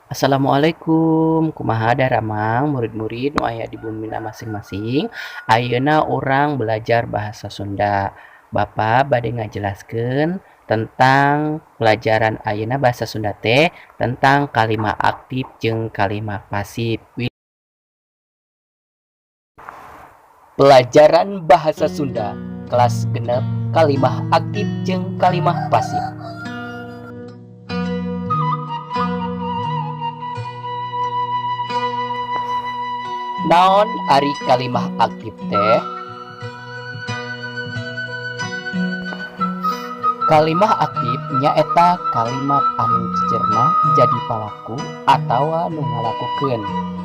Assalamualaikum, kumaha daramang murid-murid nu aya di bumina masing-masing. Ayeuna urang belajar bahasa Sunda. Bapak bade ngajelaskeun tentang pelajaran ayeuna bahasa Sunda teh tentang kalimah aktif jeung kalimah pasif. Pelajaran bahasa Sunda kelas genep kalimah aktif jeung kalimah pasif. Naon ari kalimah aktif teh? Kalimah aktif nyaeta kalimat anu jejerna jadi palaku atawa nu ngalakukeun.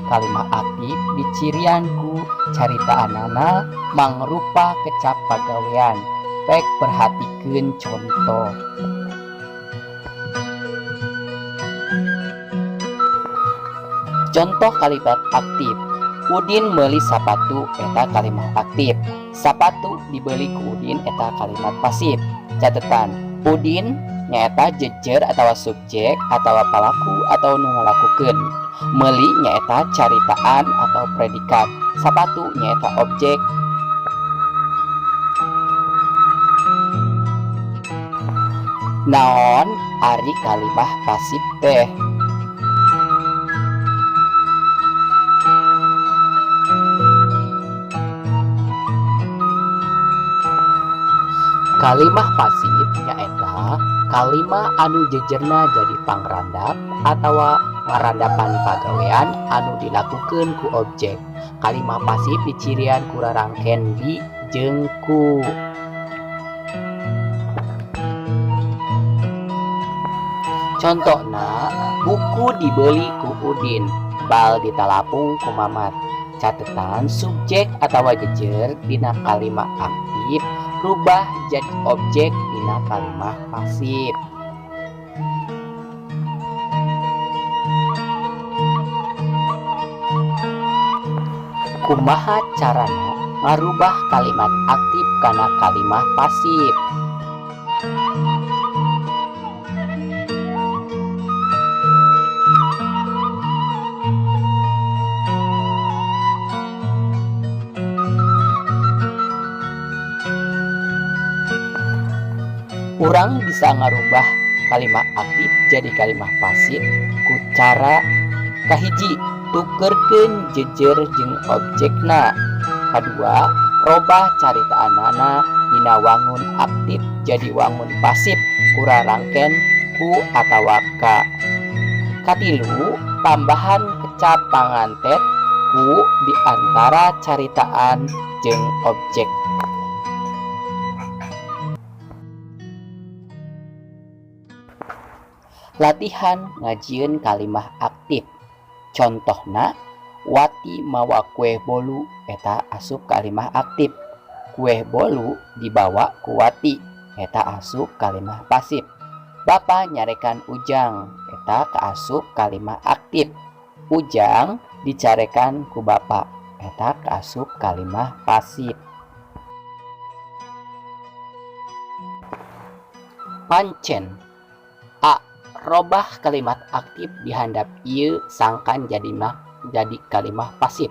Kalimah aktif dicirian ku caritaanana mangrupa kecap pagawean. Pek perhatikeun contoh. Contoh kalimat aktif. Udin meuli sapatu eta kalimat aktif. Sapatu dibeli ku Udin eta kalimat pasif. Catetan, Udin nyaeta jejer atawa subjek atawa palaku atau nu ngalakukeun. Meuli nyaeta caritaan atau predikat. Sapatu nyaeta objek. Naon ari kalimah pasif teh? Kalimah pasif nyaeta kalimah anu jejerna jadi pangrandap atawa ngarandapan pagawean anu dilakukeun ku objek. Kalimah pasif dicirian ku rarangken di jeung ku. Contona, buku dibeli ku Udin, bal ditalapung ku Mamat. Catetan subjek atawa jejer dina kalimah aktif rubah jadi objek dina kalimah pasif. Kumaha carana ngarubah kalimat aktif kana kalimah pasif? Urang bisa ngarubah kalimah aktif jadi kalimah pasif ku cara kahiji tukerkeun jejer jeung objekna. Kadua, robah caritaanana dina wangun aktif jadi wangun pasif ku rarangken ku atawa ka. Katilu, tambahan kecap pangantet ku di antara caritaan jeung objek. Latihan ngajieun kalimah aktif. Contohna, Wati mawa kue bolu eta asup kalimah aktif. Kue bolu dibawa ku Wati eta asup kalimah pasif. Bapa nyarekan Ujang eta kaasup kalimah aktif. Ujang dicarekan ku bapa eta kaasup kalimah pasif. Pancen A. Robah kalimat aktif dihandap ieu sangkan jadi kalimah pasif.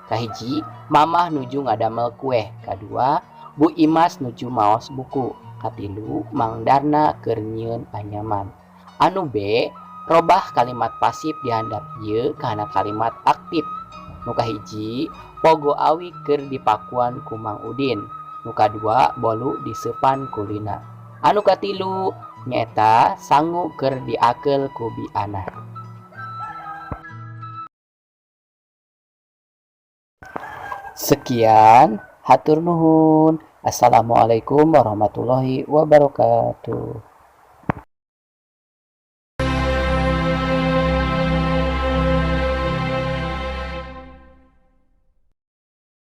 Kahiji, mamah nuju ngadamel kue. Kadua, Bu Imas nuju maos buku. Katilu, Mang Darna keur nyieun anyaman. Anu B, robah kalimat pasif dihandap ieu kana kalimat aktif. Nu kahiji, pogo awi keur dipakuan ku Mang Udin. Nu kadua, bolu diseupan ku Lina. Anu katilu nyata sangu keur diakel ku Biana. Sekian, hatur nuhun. Assalamualaikum warahmatullahi wabarakatuh.